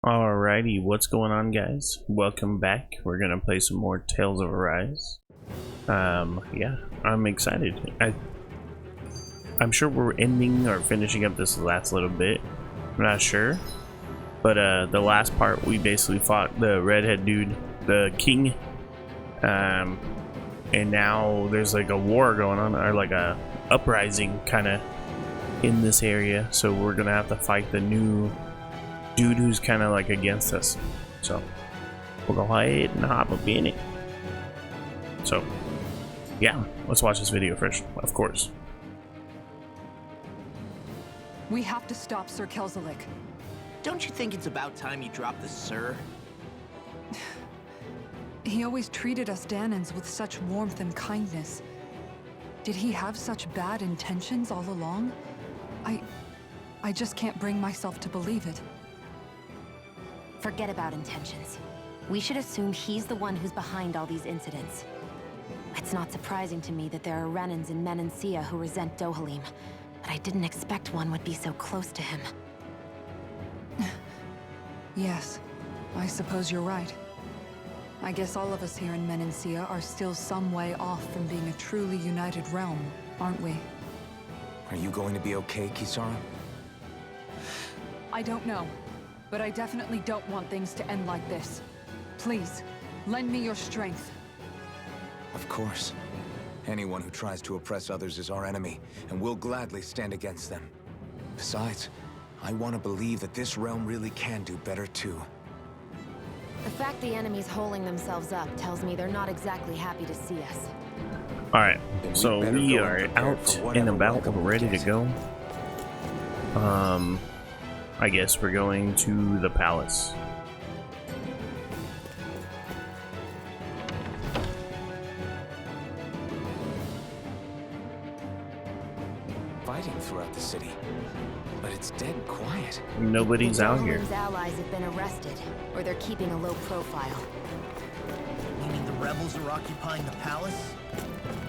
Alrighty, what's going on, guys? Welcome back. We're gonna play some more Tales of Arise. Yeah, I'm excited. I'm sure we're ending or finishing up this last little bit. I'm not sure, but the last part we basically fought the redhead dude, the king, and now there's like a war going on, or like a uprising kind of in this area. So we're gonna have to fight the new dude who's kind of like against us. So we'll go ahead and hop up in it. So yeah, let's watch this video first, of course. We have to stop Sir Kelzelik. Don't you think it's about time you drop the sir? He always treated us Danans with such warmth and kindness. Did he have such bad intentions all along? I just can't bring myself to believe it. Forget about intentions. We should assume he's the one who's behind all these incidents. It's not surprising to me that there are Renans in Menancia who resent Dohalim, but I didn't expect one would be so close to him. Yes, I suppose you're right. I guess all of us here in Menancia are still some way off from being a truly united realm, aren't we? Are you going to be okay, Kisara? I don't know, but I definitely don't want things to end like this. Please, lend me your strength. Of course. Anyone who tries to oppress others is our enemy, and we'll gladly stand against them. Besides, I want to believe that this realm really can do better too. The fact the enemy's holding themselves up tells me they're not exactly happy to see us. Alright, so we are out and about, ready to go. I guess we're going to the palace. Fighting throughout the city, but it's dead quiet. Nobody's out here. Dohalim's allies have been arrested, or they're keeping a low profile. You mean the rebels are occupying the palace?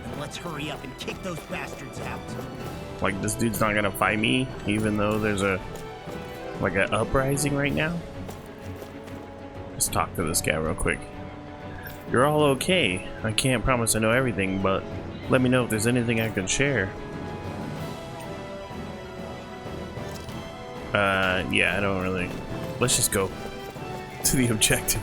Then let's hurry up and kick those bastards out. Like, this dude's not gonna fight me, even though there's a like an uprising right now. Let's talk to this guy real quick. You're all okay. I can't promise I know everything, but let me know if there's anything I can share. Yeah, I don't really. Let's just go to the objective.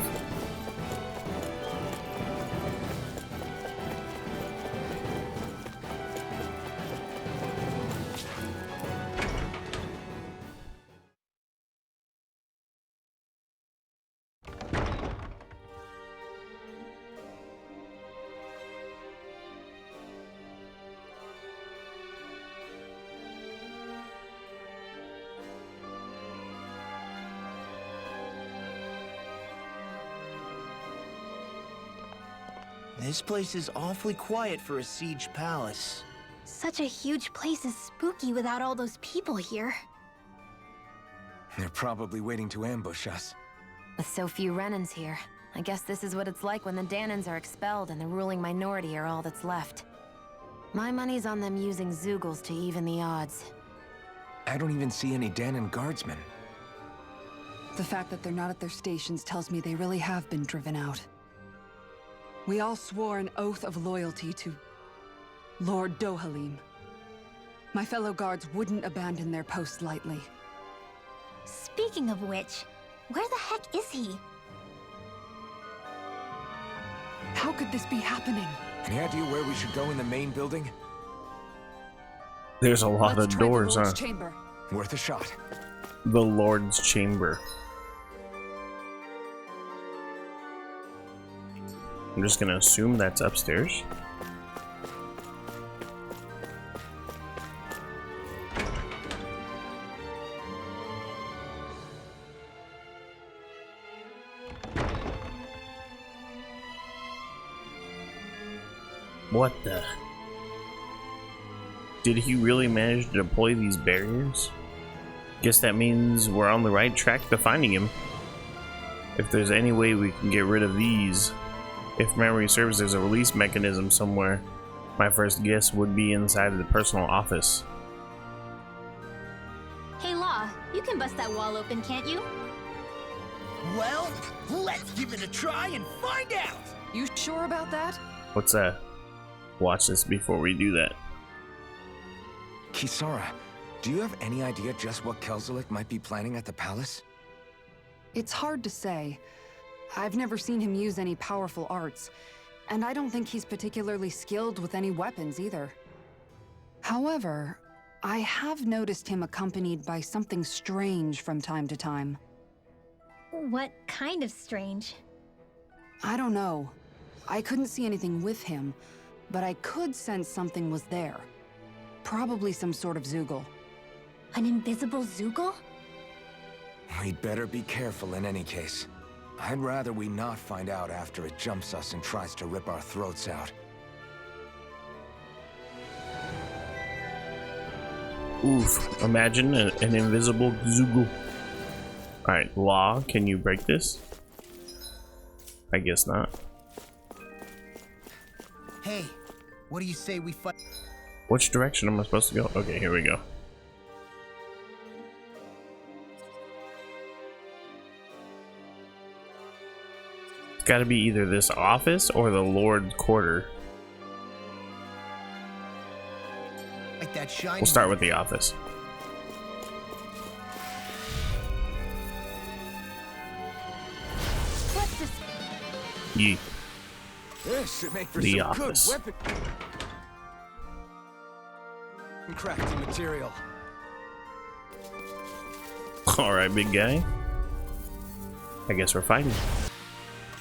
This place is awfully quiet for a siege palace. Such a huge place is spooky without all those people here. They're probably waiting to ambush us. With so few Renans here, I guess this is what it's like when the Danans are expelled and the ruling minority are all that's left. My money's on them using Zeugles to even the odds. I don't even see any Danan guardsmen. The fact that they're not at their stations tells me they really have been driven out. We all swore an oath of loyalty to Lord Dohalim. My fellow guards wouldn't abandon their post lightly. Speaking of which, where the heck is he? How could this be happening? Any idea where we should go in the main building? There's a lot Let's of try the doors, huh? Lord's chamber. Worth a shot. The Lord's chamber. I'm just gonna assume that's upstairs. What the? Did he really manage to deploy these barriers? Guess that means we're on the right track to finding him. If there's any way we can get rid of these. If memory serves, there's a release mechanism somewhere. My first guess would be inside of the personal office. Hey Law, you can bust that wall open, can't you? Well, let's give it a try and find out! You sure about that? What's that? Watch this before we do that. Kisara, do you have any idea just what Kelzelik might be planning at the palace? It's hard to say. I've never seen him use any powerful arts, and I don't think he's particularly skilled with any weapons either. However, I have noticed him accompanied by something strange from time to time. What kind of strange? I don't know. I couldn't see anything with him, but I could sense something was there. Probably some sort of Zoogle. An invisible Zoogle? We'd better be careful in any case. I'd rather we not find out after it jumps us and tries to rip our throats out. Oof, imagine an invisible Zoogle. Alright, Law, can you break this? I guess not. Hey, what do you say we fight? Which direction am I supposed to go? Okay, here we go. It's gotta be either this office or the Lord's quarter. Like that shiny. We'll start with the office. Let's just... Yeet. This should make for The some office. good weapon crafting material. Alright, big guy. I guess we're fighting.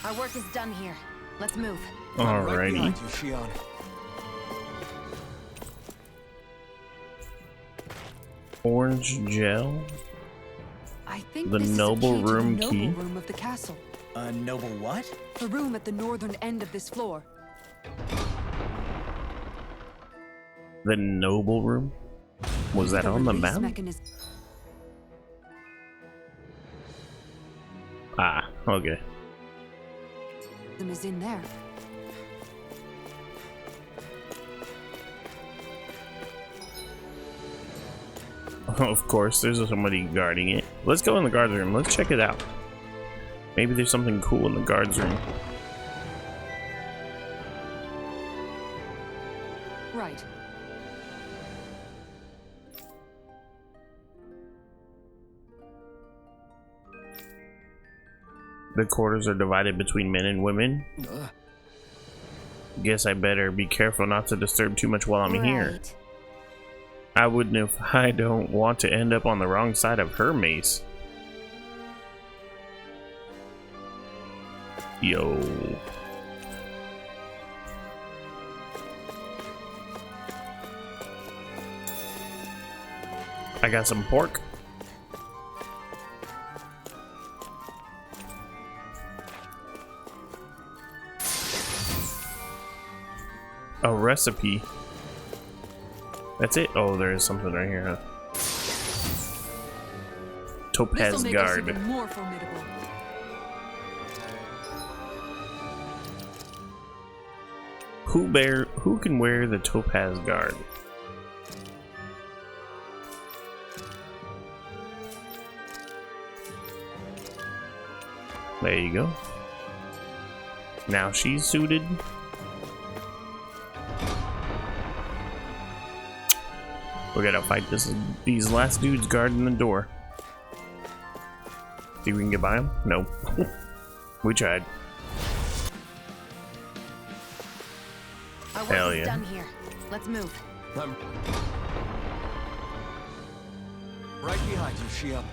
Our work is done here. Let's move. I'm right Alrighty. behind you, Shion. Orange gel. I think The this noble is a key room to the key? noble room of the castle. A noble what? The room at the northern end of this floor. The noble room? Was that on the release map? mechanism Ah, okay. is in there. Of course, there's somebody guarding it. Let's go in the guards room. Let's check it out. Maybe there's something cool in the guards room. Right. The quarters are divided between men and women. Guess I better be careful not to disturb too much while I'm here. Right. I wouldn't if I don't want to end up on the wrong side of her mace. Yo. I got some pork. A recipe. That's it? Oh, there is something right here, huh? Topaz This'll make us guard. even more formidable. Who can wear the topaz guard? There you go. Now she's suited. We gotta fight these last dudes guarding the door. See if we can get by them? No. We tried. Our work Hell is yeah. done here. Let's move. I'm right behind you, Shion.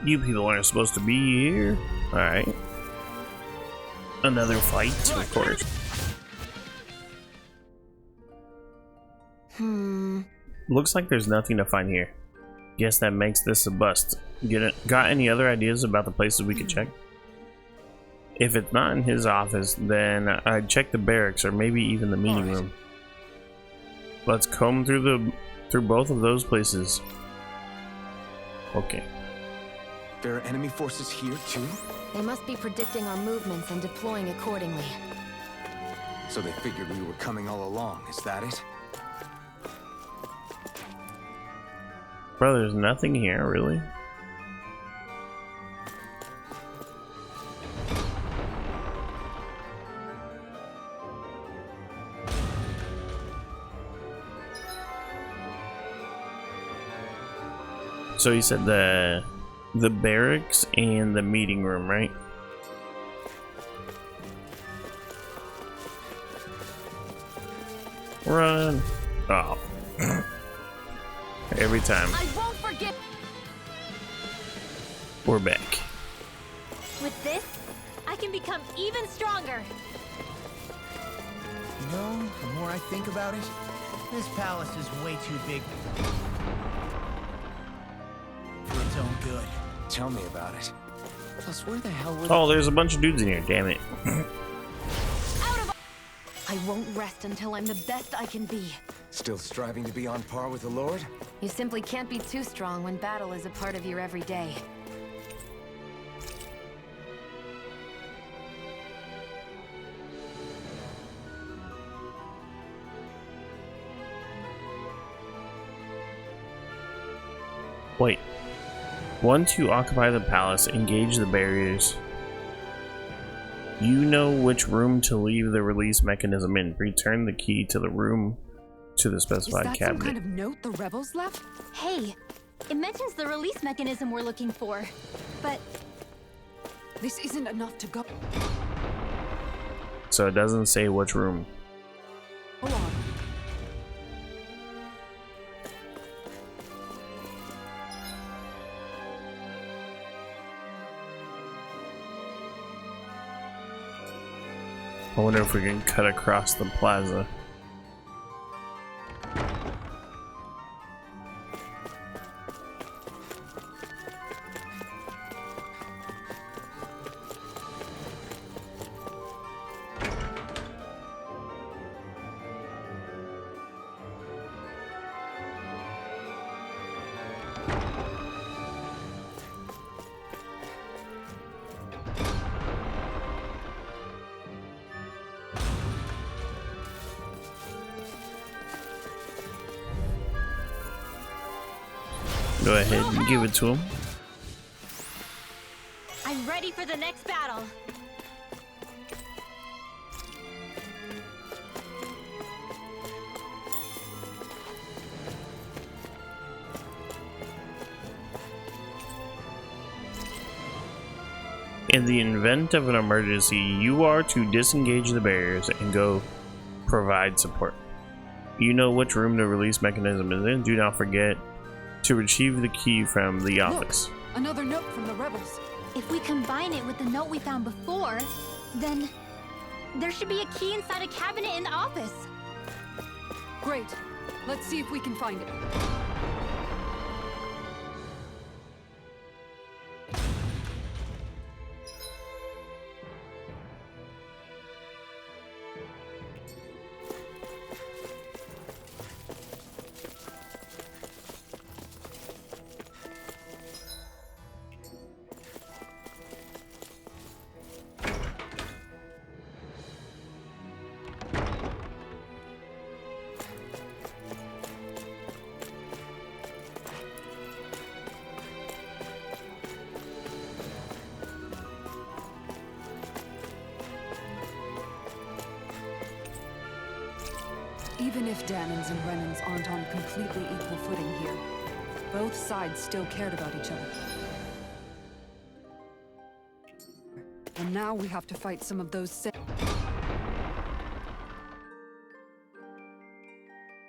You people aren't supposed to be here. Alright. Another fight, of course. Looks like there's nothing to find here. Guess that makes this a bust. Got any other ideas about the places we could check? If it's not in his office, then I'd check the barracks or maybe even the meeting room. Let's comb through both of those places. Okay. There are enemy forces here too? They must be predicting our movements and deploying accordingly. So they figured we were coming all along, is that it? Bro, there's nothing here, really. So he said the barracks and the meeting room, right? Run! Oh. Every time. I won't forget. We're back. With this, I can become even stronger. You know, the more I think about it, this palace is way too big for its own good. Tell me about it. Plus, where the hell would... Oh, there's a bunch of dudes in here, damn it. I won't rest until I'm the best I can be. Still striving to be on par with the Lord? You simply can't be too strong when battle is a part of your everyday. Wait. Once you occupy the palace, engage the barriers. You know which room to leave the release mechanism in. Return the key to the room to the Is specified that cabinet. some kind of note the rebels left? Hey, it mentions the release mechanism we're looking for. But This isn't enough to go. So it doesn't say which room. Hold on. I wonder if we can cut across the plaza. Go ahead and give it to him. I'm ready for the next battle. In the event of an emergency, you are to disengage the barriers and go provide support. You know which room the release mechanism is in. Do not forget to retrieve the key from the office. Look, another note from the rebels. If we combine it with the note we found before, then there should be a key inside a cabinet in the office. Great. Let's see if we can find it. Even if Dahnans and Renans aren't on completely equal footing here, both sides still cared about each other. And now we have to fight some of those same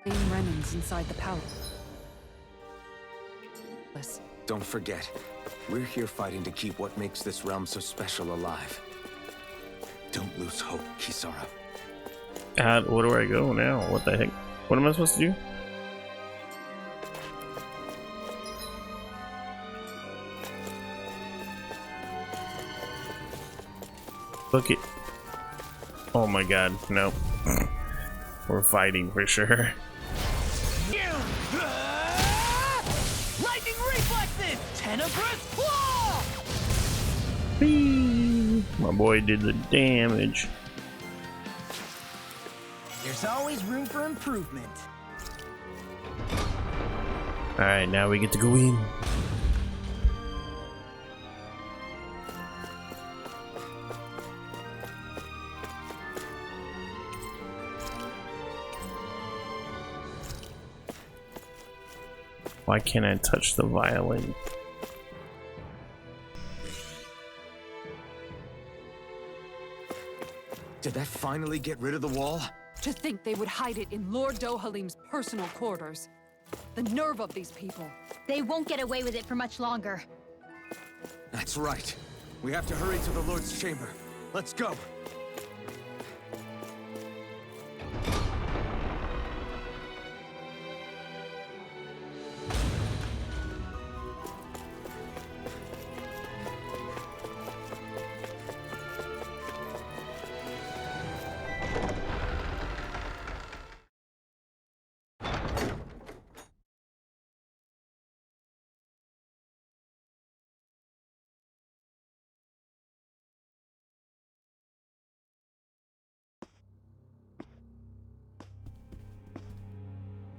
Renans inside the palace. Don't forget, we're here fighting to keep what makes this realm so special alive. Don't lose hope, Kisara. Where do I go now? What the heck? What am I supposed to do? Look it. Oh my god, no. We're fighting for sure. Lightning reflexes! Tenebrous claw! Whee! My boy did the damage. There's always room for improvement. Alright, now we get to go in. Why can't I touch the violin? Did that finally get rid of the wall? To think they would hide it in Lord Dohalim's personal quarters. The nerve of these people. They won't get away with it for much longer. That's right. We have to hurry to the Lord's chamber. Let's go.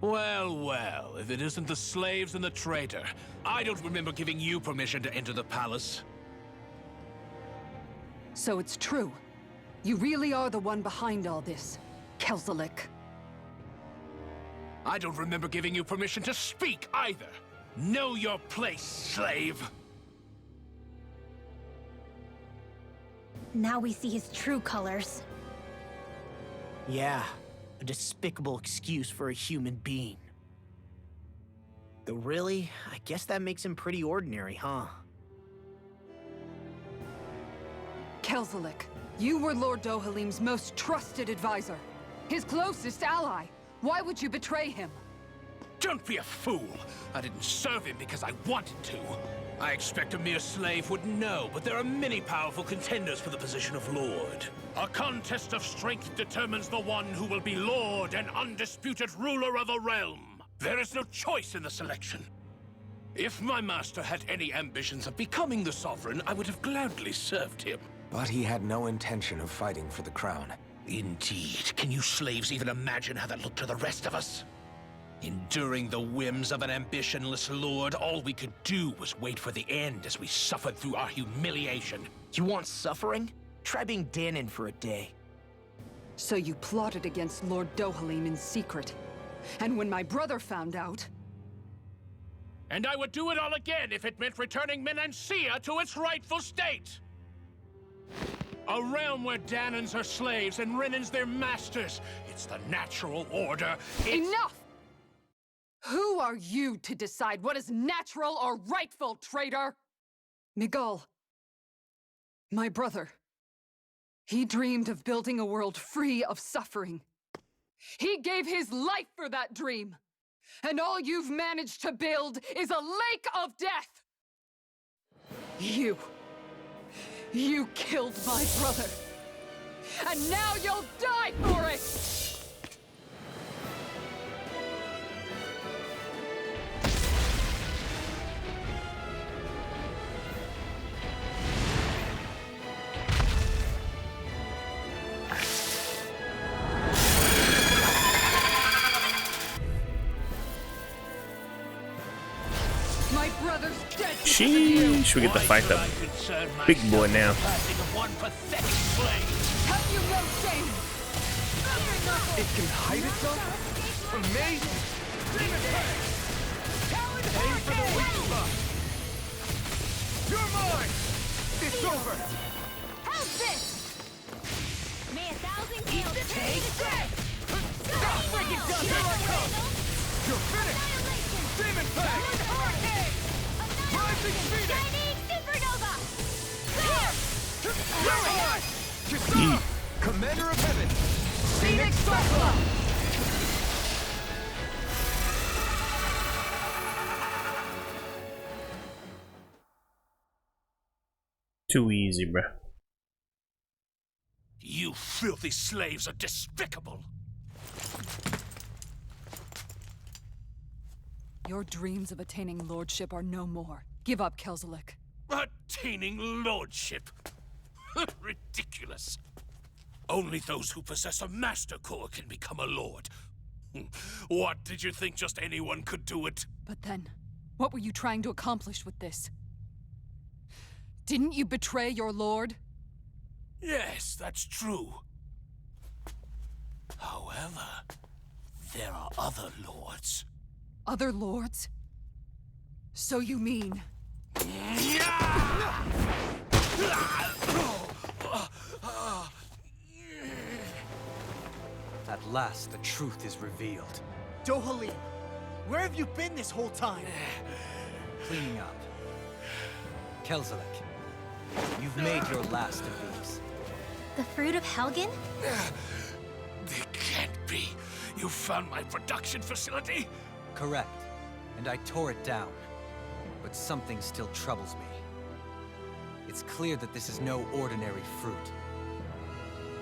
Well, well, if it isn't the slaves and the traitor. I don't remember giving you permission to enter the palace. So it's true. You really are the one behind all this, Kelzelik. I don't remember giving you permission to speak either. Know your place, slave. Now we see his true colors. Yeah, a despicable excuse for a human being. Though really, I guess that makes him pretty ordinary, huh? Kelzelik, you were Lord Dohalim's most trusted advisor. His closest ally. Why would you betray him? Don't be a fool. I didn't serve him because I wanted to. I expect a mere slave would know, but there are many powerful contenders for the position of Lord. A contest of strength determines the one who will be Lord and undisputed ruler of a realm. There is no choice in the selection. If my master had any ambitions of becoming the sovereign, I would have gladly served him. But he had no intention of fighting for the crown. Indeed. Can you slaves even imagine how that looked to the rest of us? Enduring the whims of an ambitionless lord, all we could do was wait for the end as we suffered through our humiliation. You want suffering? Try being Danon for a day. So you plotted against Lord Dohalim in secret. And when my brother found out... And I would do it all again if it meant returning Menancia to its rightful state! A realm where Danons are slaves and Renans their masters. It's the natural order. Enough! Who are you to decide what is natural or rightful, traitor? Miguel, my brother. He dreamed of building a world free of suffering. He gave his life for that dream. And all you've managed to build is a lake of death! You killed my brother. And now you'll die for it! My brother's dead because of you. Sheesh, we get to fight the big boy now. One pathetic slave. Have you no shame? It can hide itself? Amazing! Aim for the weak spot! You're mine! It's over! How's this? May 1,000 kills. Take that! Stop freaking done! Here I come! You're finished! Demon Fang! Rising Phoenix! Shining Supernova! You're mine! Kisara! Commander of Heaven! Phoenix Cyclops! Too easy, bruh. You filthy slaves are despicable. Your dreams of attaining lordship are no more. Give up, Kelzelik. Attaining lordship. Ridiculous. Only those who possess a master core can become a lord. What, did you think just anyone could do it? But then, what were you trying to accomplish with this? Didn't you betray your lord? Yes, that's true. However, there are other lords. Other lords? So you mean... At last, the truth is revealed. Dohalim, where have you been this whole time? Cleaning up. Kelzalek, you've made your last of these. The fruit of Helgen? They can't be. You found my production facility? Correct. And I tore it down. But something still troubles me. It's clear that this is no ordinary fruit.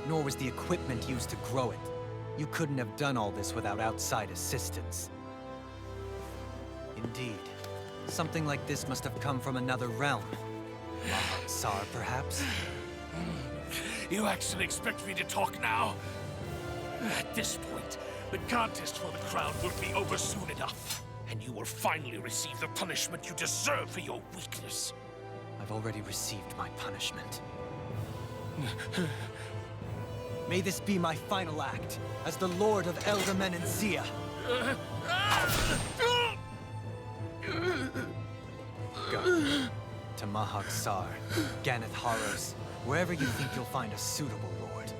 Nor was the equipment used to grow it. You couldn't have done all this without outside assistance. Indeed. Something like this must have come from another realm. Tsar, perhaps? You actually expect me to talk now? At this point, the contest for the crown will be over soon enough. And you will finally receive the punishment you deserve for your weakness. I've already received my punishment. May this be my final act as the Lord of Elder Menancia. Go to Mahak Sar, Ganeth Haros, wherever you think you'll find a suitable lord.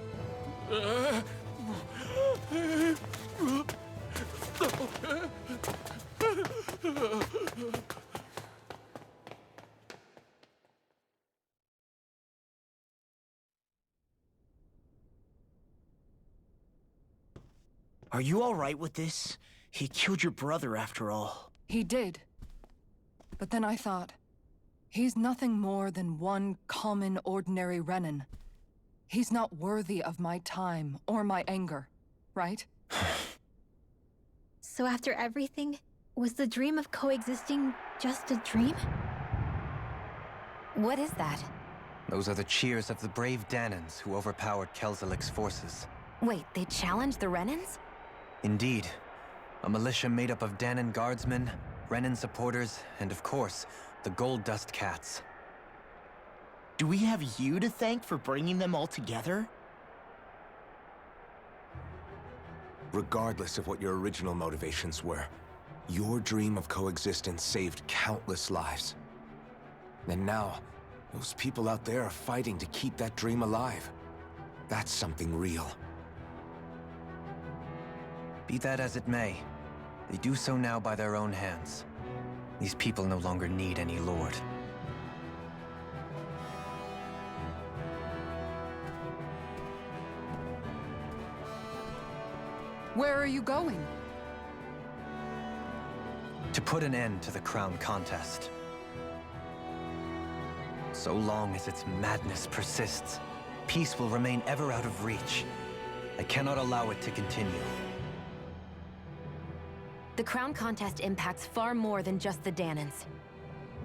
Are you all right with this? He killed your brother after all. He did. But then I thought, he's nothing more than one common, ordinary Renan. He's not worthy of my time or my anger, right? So after everything, was the dream of coexisting just a dream? What is that? Those are the cheers of the brave Danans who overpowered Kelzalek's forces. Wait, they challenged the Renans? Indeed. A militia made up of Danan guardsmen, Renan supporters, and of course, the Gold Dust Cats. Do we have you to thank for bringing them all together? Regardless of what your original motivations were, your dream of coexistence saved countless lives. And now, those people out there are fighting to keep that dream alive. That's something real. Be that as it may, they do so now by their own hands. These people no longer need any lord. Where are you going? To put an end to the crown contest. So long as its madness persists, peace will remain ever out of reach. I cannot allow it to continue. The crown contest impacts far more than just the Danans.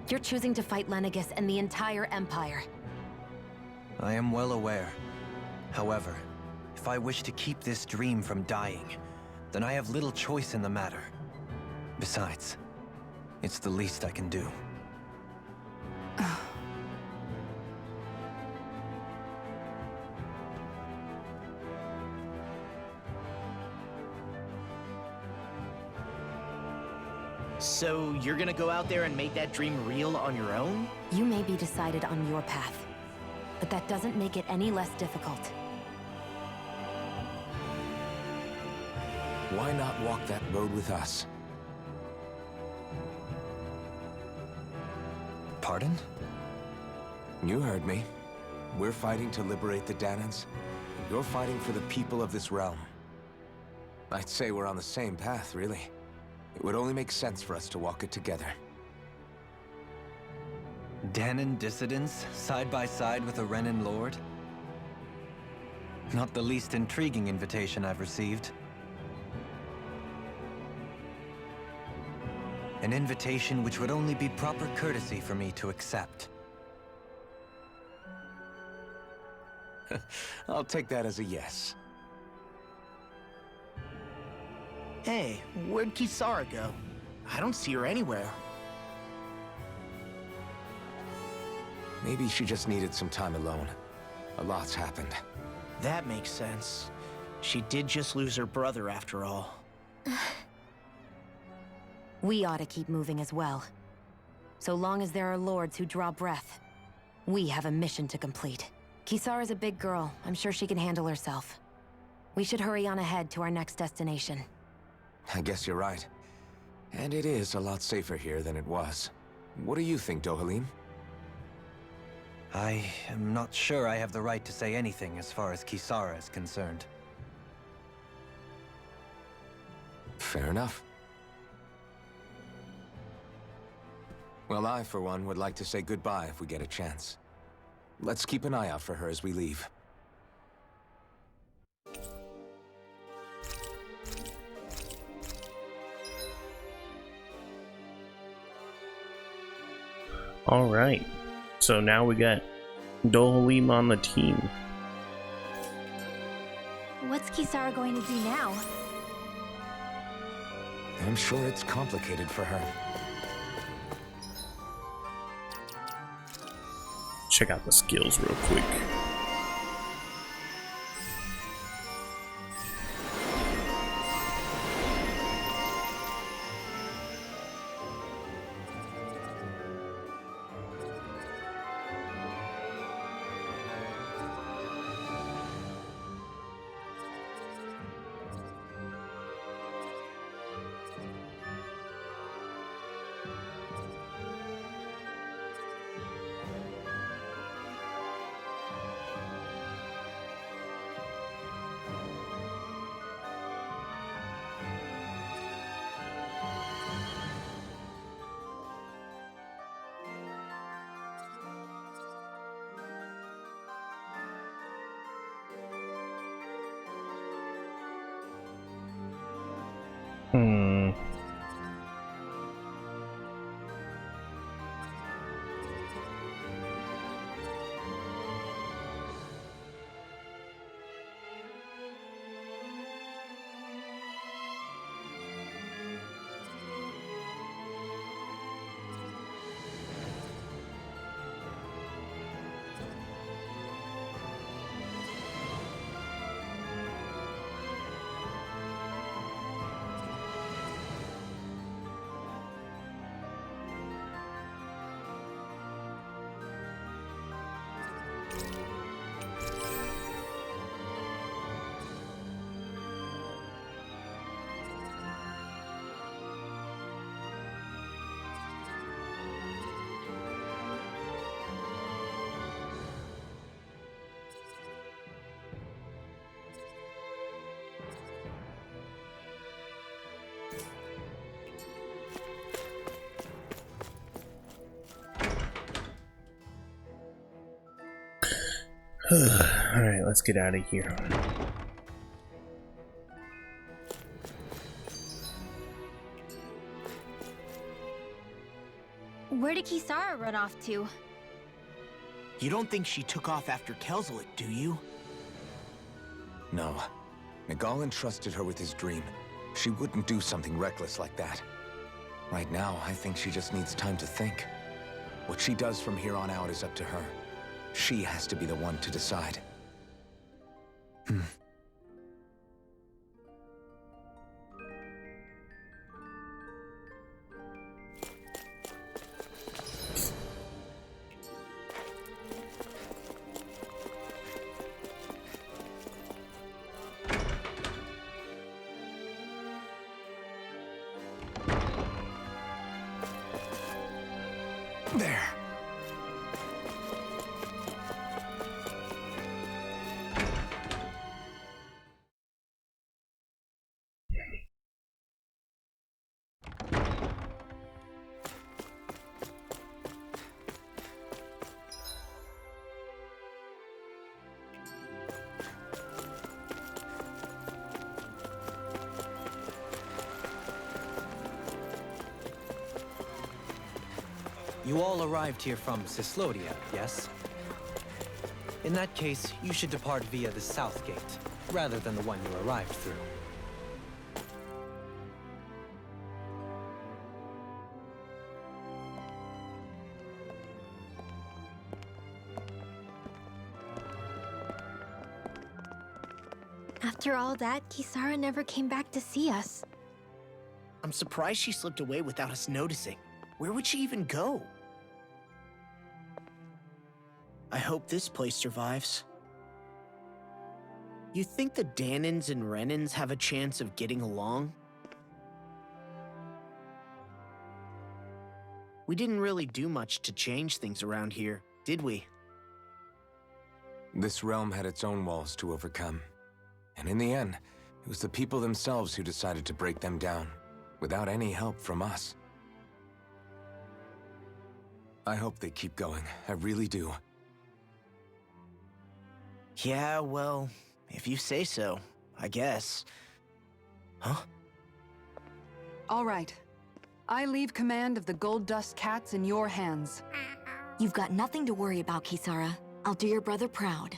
You're choosing to fight Lenegis and the entire Empire. I am well aware. However, if I wish to keep this dream from dying, then I have little choice in the matter. Besides, it's the least I can do. So you're gonna go out there and make that dream real on your own? You may be decided on your path, but that doesn't make it any less difficult. Why not walk that road with us? Pardon? You heard me. We're fighting to liberate the Danans. You're fighting for the people of this realm. I'd say we're on the same path, really. It would only make sense for us to walk it together. Danan dissidents, side by side with a Renan lord? Not the least intriguing invitation I've received. An invitation which would only be proper courtesy for me to accept. I'll take that as a yes. Hey, where'd Kisara go? I don't see her anywhere. Maybe she just needed some time alone. A lot's happened. That makes sense. She did just lose her brother after all. We ought to keep moving as well. So long as there are lords who draw breath, we have a mission to complete. Kisara's a big girl. I'm sure she can handle herself. We should hurry on ahead to our next destination. I guess you're right. And it is a lot safer here than it was. What do you think, Dohalim? I am not sure I have the right to say anything as far as Kisara is concerned. Fair enough. Well, I, for one, would like to say goodbye if we get a chance. Let's keep an eye out for her as we leave. Alright, so now we got Dohalim on the team. What's Kisara going to do now? I'm sure it's complicated for her. Check out the skills real quick. Alright, let's get out of here. Where did Kisara run off to? You don't think she took off after Kelzelik, do you? No. Nagal entrusted her with his dream. She wouldn't do something reckless like that. Right now, I think she just needs time to think. What she does from here on out is up to her. She has to be the one to decide. There. You all arrived here from Cyslodia, yes? In that case, you should depart via the south gate, rather than the one you arrived through. After all that, Kisara never came back to see us. I'm surprised she slipped away without us noticing. Where would she even go? I hope this place survives. You think the Dahnans and Renans have a chance of getting along? We didn't really do much to change things around here, did we? This realm had its own walls to overcome. And in the end, it was the people themselves who decided to break them down, without any help from us. I hope they keep going. I really do. Yeah, well, if you say so, I guess. Huh? All right. I leave command of the Gold Dust Cats in your hands. You've got nothing to worry about, Kisara. I'll do your brother proud.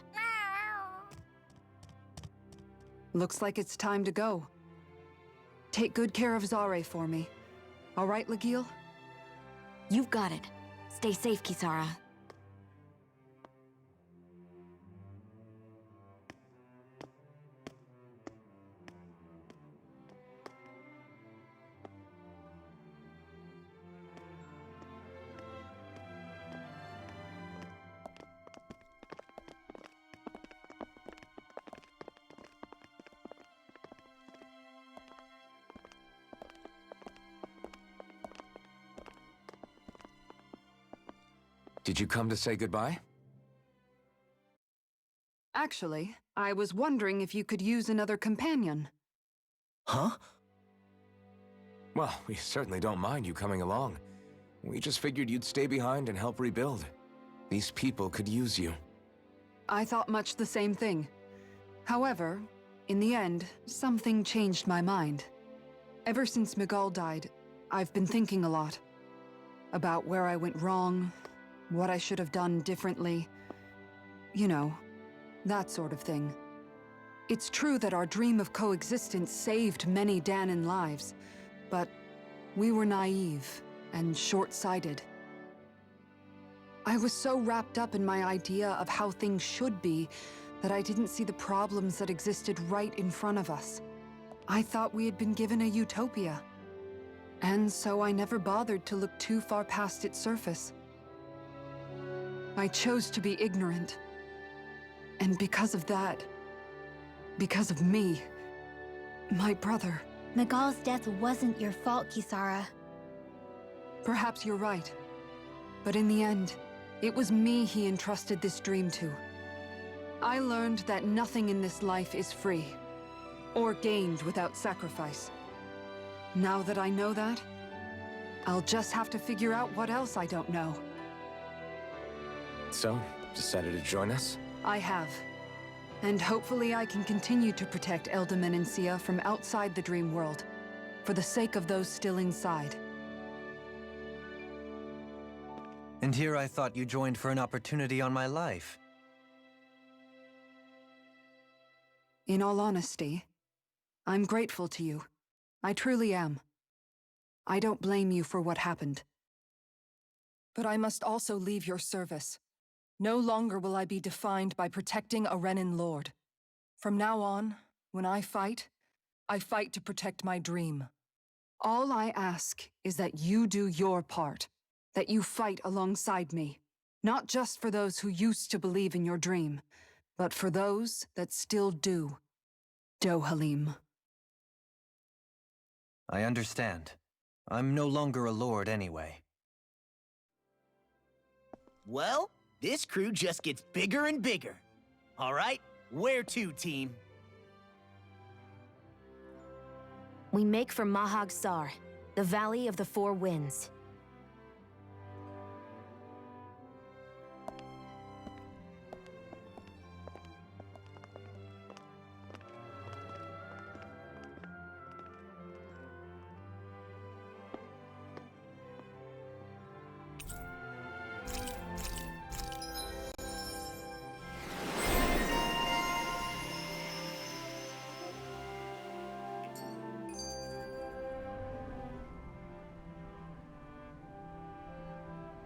Looks like it's time to go. Take good care of Zare for me. All right, Lagiel? You've got it. Stay safe, Kisara. Did you come to say goodbye? Actually, I was wondering if you could use another companion. Huh? Well, we certainly don't mind you coming along. We just figured you'd stay behind and help rebuild. These people could use you. I thought much the same thing. However, in the end, something changed my mind. Ever since Miguel died, I've been thinking a lot. About where I went wrong, what I should have done differently. You know, that sort of thing. It's true that our dream of coexistence saved many Dahnan lives, but we were naive and short-sighted. I was so wrapped up in my idea of how things should be that I didn't see the problems that existed right in front of us. I thought we had been given a utopia. And so I never bothered to look too far past its surface. I chose to be ignorant. And because of that, because of me, my brother... Miguel's death wasn't your fault, Kisara. Perhaps you're right. But in the end, it was me he entrusted this dream to. I learned that nothing in this life is free, or gained without sacrifice. Now that I know that, I'll just have to figure out what else I don't know. So, decided to join us? I have. And hopefully I can continue to protect Elde Menancia from outside the dream world, for the sake of those still inside. And here I thought you joined for an opportunity on my life. In all honesty, I'm grateful to you. I truly am. I don't blame you for what happened. But I must also leave your service. No longer will I be defined by protecting a Renan lord. From now on, when I fight to protect my dream. All I ask is that you do your part, that you fight alongside me, not just for those who used to believe in your dream, but for those that still do. Dohalim. I understand. I'm no longer a lord anyway. Well, this crew just gets bigger and bigger. All right, where to, team? We make for Mahag Sar, the Valley of the Four Winds.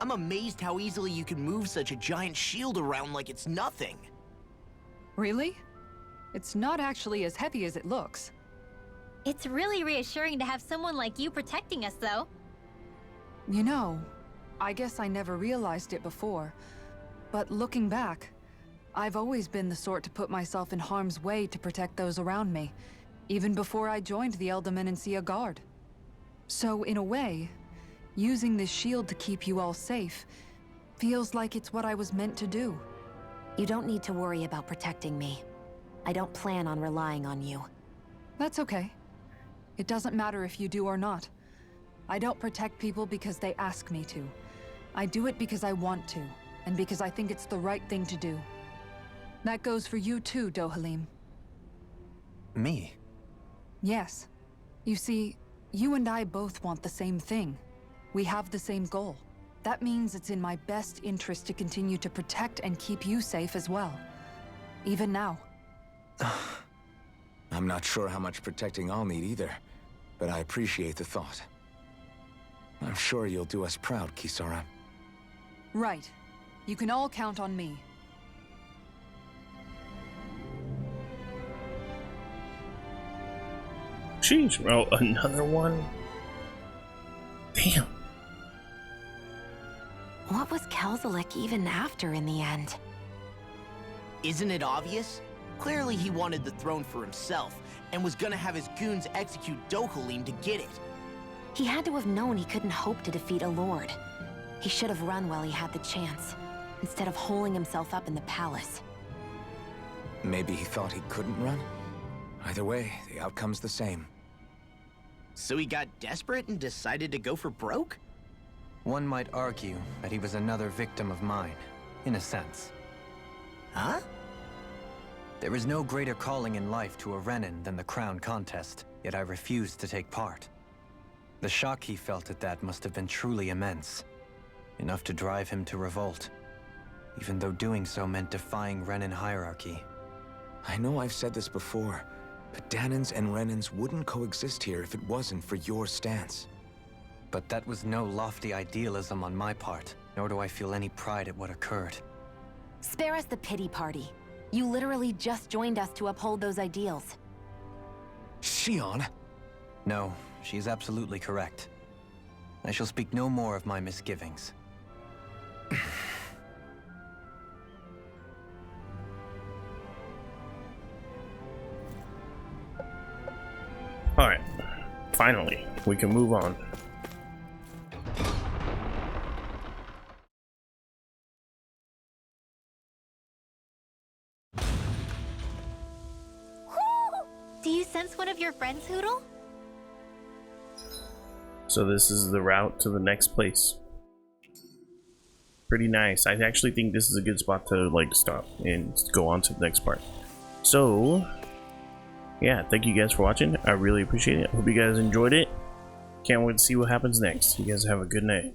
I'm amazed how easily you can move such a giant shield around like it's nothing. Really? It's not actually as heavy as it looks. It's really reassuring to have someone like you protecting us, though. You know, I guess I never realized it before. but looking back, I've always been the sort to put myself in harm's way to protect those around me, even before I joined the Elder Menancia Guard. So, in a way, using this shield to keep you all safe feels like it's what I was meant to do. You don't need to worry about protecting me. I don't plan on relying on you. That's okay. It doesn't matter if you do or not. I don't protect people because they ask me to. I do it because I want to, and because I think it's the right thing to do. That goes for you too, Dohalim. Me? Yes. You see, you and I both want the same thing. We have the same goal. That means it's in my best interest to continue to protect and keep you safe as well. Even now. I'm not sure how much protecting I'll need either, but I appreciate the thought. I'm sure you'll do us proud, Kisara. Right. You can all count on me. Sheesh. Oh, another one? Damn. What was Kelzelik even after in the end? Isn't it obvious? Clearly he wanted the throne for himself, and was gonna have his goons execute Dohalim to get it. He had to have known he couldn't hope to defeat a lord. He should have run while he had the chance, instead of holding himself up in the palace. Maybe he thought he couldn't run? Either way, the outcome's the same. So he got desperate and decided to go for broke? One might argue that he was another victim of mine, in a sense. Huh? There is no greater calling in life to a Renan than the crown contest, yet I refused to take part. The shock he felt at that must have been truly immense. Enough to drive him to revolt, even though doing so meant defying Renan hierarchy. I know I've said this before, but Dahnans and Renans wouldn't coexist here if it wasn't for your stance. But that was no lofty idealism on my part, nor do I feel any pride at what occurred. Spare us the pity party. You literally just joined us to uphold those ideals. Shionne? No, she is absolutely correct. I shall speak no more of my misgivings. Alright. Finally, we can move on. Do you sense one of your friends, Hootle? So this is the route to the next place. Pretty nice. I actually think this is a good spot to like stop and go on to the next part. So yeah, thank you guys for watching. I really appreciate it. Hope you guys enjoyed it. Can't wait to see what happens next. You guys have a good night.